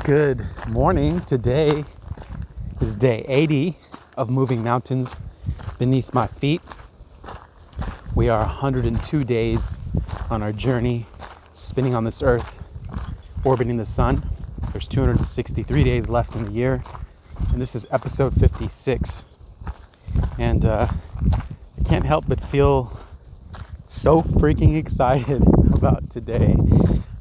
Good morning. Today is day 80 of moving mountains beneath my feet. We are 102 days on our journey, spinning on this earth, orbiting the sun. There's 263 days left in the year, and this is episode 56. And I can't help but feel so freaking excited about today.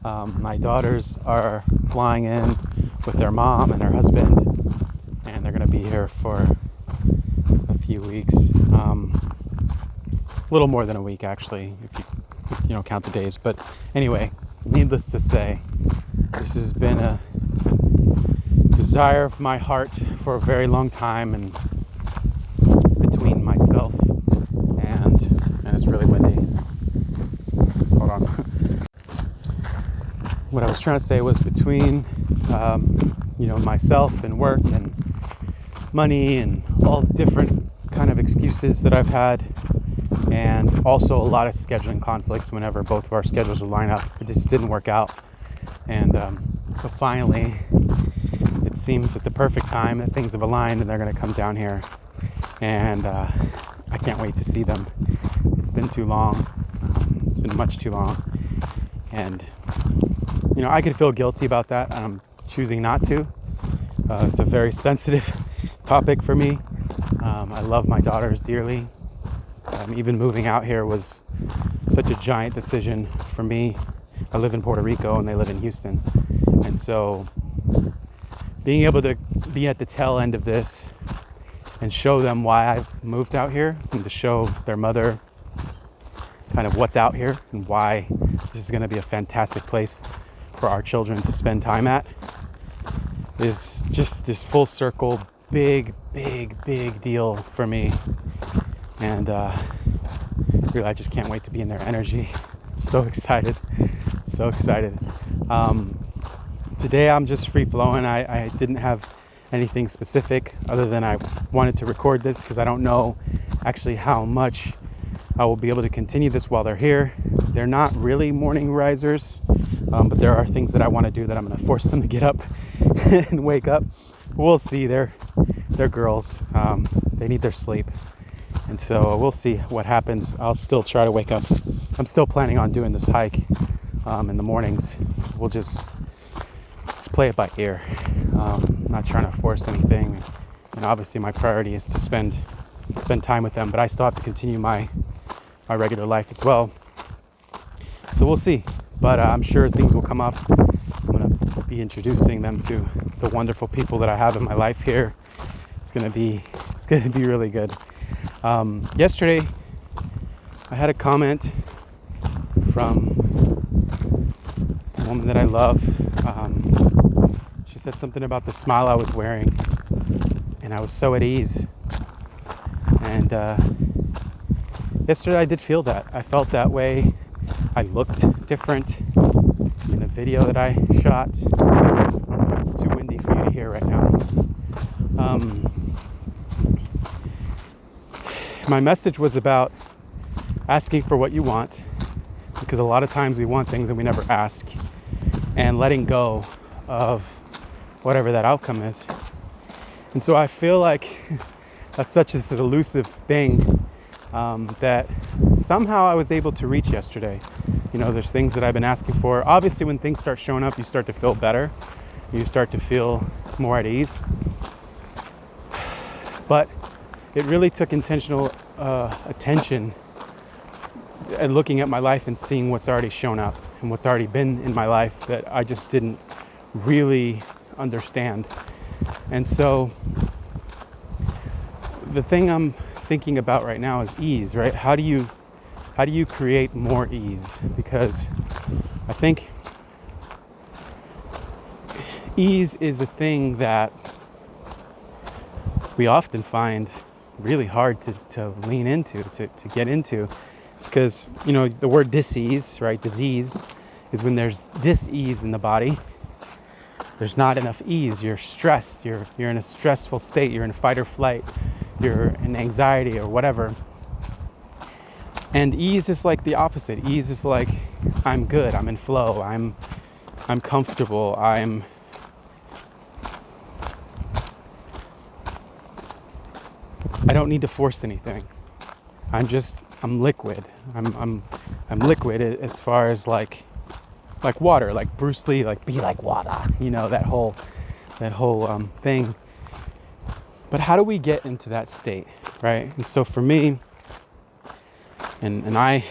My daughters are flying in with their mom and her husband, and they're going to be here for a few weeks. A little more than a week, actually, if you count the days. But anyway, needless to say, this has been a desire of my heart for a very long time, and between myself and it's really windy. Hold on. What I was trying to say was between, myself and work and money and all the different kind of excuses that I've had, and also a lot of scheduling conflicts whenever both of our schedules would line up. It just didn't work out. And so finally, it seems at the perfect time that things have aligned and they're going to come down here. And I can't wait to see them. It's been too long. It's been much too long. And I could feel guilty about that, and I'm choosing not to. It's a very sensitive topic for me. I love my daughters dearly. Even moving out here was such a giant decision for me. I live in Puerto Rico and they live in Houston. And so being able to be at the tail end of this and show them why I've moved out here, and to show their mother kind of what's out here and why this is going to be a fantastic place for our children to spend time at, is just this full circle, big deal for me. And really, I just can't wait to be in their energy. So excited. Today I'm just free flowing. I didn't have anything specific other than I wanted to record this because I don't know actually how much I will be able to continue this while they're here. They're not really morning risers, but there are things that I want to do that I'm going to force them to get up and wake up. We'll see. They're girls. They need their sleep. And so we'll see what happens. I'll still try to wake up. I'm still planning on doing this hike in the mornings. We'll just play it by ear. Not trying to force anything. And obviously my priority is to spend time with them, but I still have to continue my regular life as well. So we'll see. But I'm sure things will come up. I'm going to be introducing them to the wonderful people that I have in my life here. It's going to be really good. Yesterday, I had a comment from a woman that I love. She said something about the smile I was wearing, and I was so at ease. And yesterday I did feel that. I felt that way. I looked different in a video that I shot. I don't know if it's too windy for you to hear right now. My message was about asking for what you want, because a lot of times we want things and we never ask, and letting go of whatever that outcome is. And so I feel like that's such this elusive thing that somehow I was able to reach yesterday. There's things that I've been asking for. Obviously, when things start showing up, you start to feel better. You start to feel more at ease. But it really took intentional attention and looking at my life and seeing what's already shown up and what's already been in my life that I just didn't really understand. And so the thing I'm thinking about right now is ease, right? How do you create more ease? Because I think ease is a thing that we often find really hard to lean into, to get into. It's because, the word disease, right? Disease is when there's dis-ease in the body. There's not enough ease. You're stressed. You're in a stressful state. You're in fight or flight. You're in anxiety or whatever. And ease is like the opposite. Ease is like, I'm good. I'm in flow. I'm comfortable. I'm I don't need to force anything. I'm liquid. I'm liquid as far as like water, like Bruce Lee, like be like water, that whole thing. But how do we get into that state, right? And so for me, and I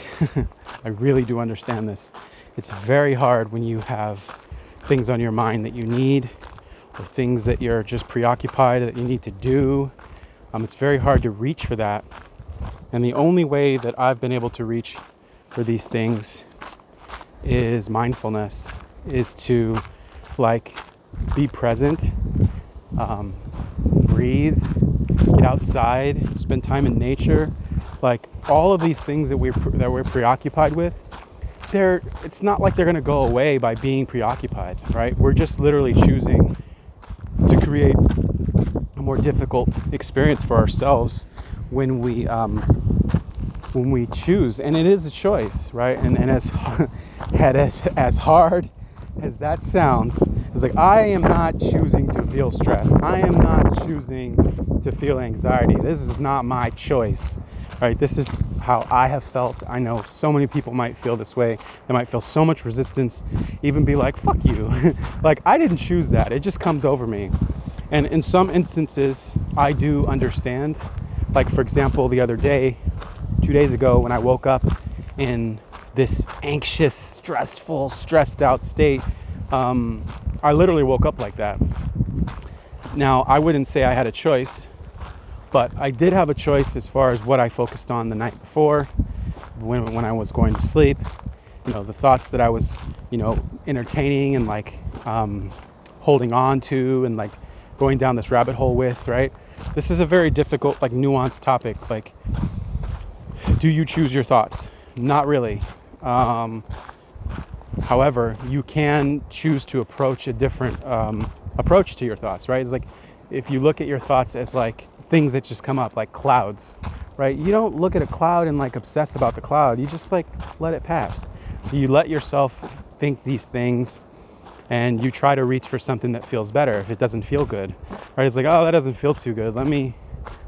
I really do understand this. It's very hard when you have things on your mind that you need, or things that you're just preoccupied that you need to do. It's very hard to reach for that. And the only way that I've been able to reach for these things is mindfulness, is to like be present, breathe, get outside, spend time in nature. Like all of these things that we're preoccupied with, it's not like they're going to go away by being preoccupied, right? We're just literally choosing to create a more difficult experience for ourselves when we choose, and it is a choice, right? And as hard as that sounds, it's like I am not choosing to feel stressed. I am not choosing to feel anxiety. This is not my choice, right? This is how I have felt. I know so many people might feel this way. They might feel so much resistance, even be like, fuck you. Like, I didn't choose that. It just comes over me. And in some instances, I do understand. Like, for example, the other day, 2 days ago, when I woke up in this anxious, stressed out state, I literally woke up like that. Now, I wouldn't say I had a choice, but I did have a choice as far as what I focused on the night before, when I was going to sleep. The thoughts that I was, entertaining and like holding on to and like going down this rabbit hole with, right? This is a very difficult, like nuanced topic. Like, do you choose your thoughts? Not really. However, you can choose to approach a different approach to your thoughts, right? It's like if you look at your thoughts as like things that just come up, like clouds, right? You don't look at a cloud and like obsess about the cloud. You just like let it pass. So you let yourself think these things, and you try to reach for something that feels better if it doesn't feel good, right? It's like, oh, that doesn't feel too good. Let me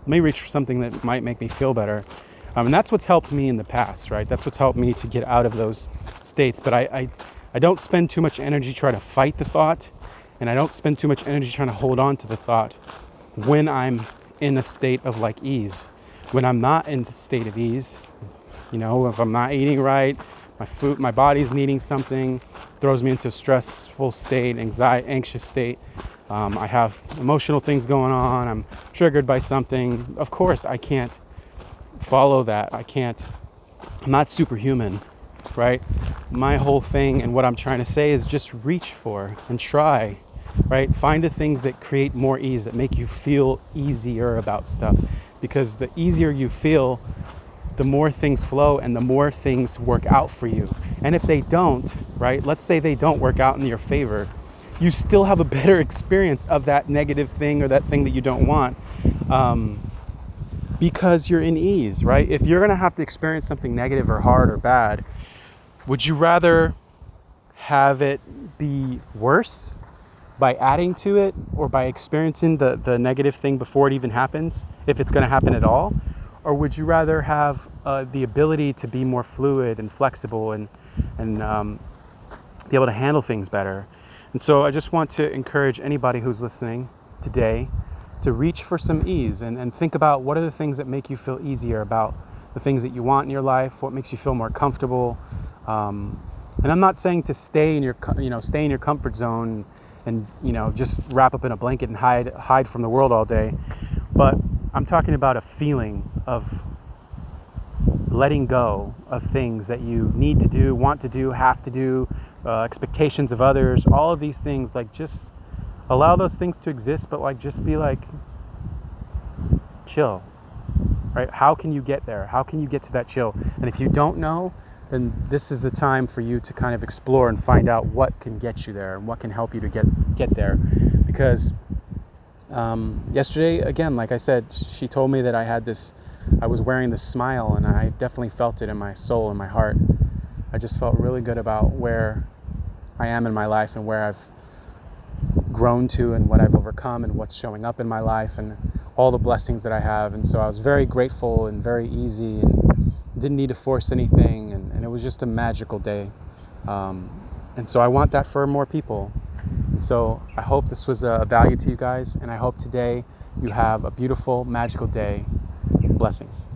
reach for something that might make me feel better. And that's what's helped me in the past, right? That's what's helped me to get out of those states. But I don't spend too much energy trying to fight the thought, and I don't spend too much energy trying to hold on to the thought when I'm in a state of like ease. When I'm not in a state of ease, if I'm not eating right, my body's needing something, throws me into a stressful state, anxious state. I have emotional things going on. I'm triggered by something. Of course, I can't follow that. I'm not superhuman, right? My whole thing and what I'm trying to say is just reach for and try, right? Find the things that create more ease, that make you feel easier about stuff. Because the easier you feel, the more things flow and the more things work out for you. And if they don't, right? Let's say they don't work out in your favor, you still have a better experience of that negative thing or that thing that you don't want. Because you're in ease, right? If you're gonna have to experience something negative or hard or bad, would you rather have it be worse by adding to it, or by experiencing the negative thing before it even happens, if it's gonna happen at all? Or would you rather have the ability to be more fluid and flexible and be able to handle things better? And so I just want to encourage anybody who's listening today to reach for some ease and think about what are the things that make you feel easier about the things that you want in your life, what makes you feel more comfortable. And I'm not saying to stay in your comfort zone and just wrap up in a blanket and hide from the world all day. But I'm talking about a feeling of letting go of things that you need to do, want to do, have to do, expectations of others, all of these things. Like, just allow those things to exist, but like just be like chill, right? How can you get there? How can you get to that chill? And if you don't know, then this is the time for you to kind of explore and find out what can get you there and what can help you to get there. Because yesterday, again, like I said, she told me that I was wearing this smile, and I definitely felt it in my soul and my heart. I just felt really good about where I am in my life and where I've grown to and what I've overcome and what's showing up in my life and all the blessings that I have. And so I was very grateful and very easy and didn't need to force anything. And it was just a magical day. And so I want that for more people. And so I hope this was a value to you guys. And I hope today you have a beautiful, magical day. Blessings.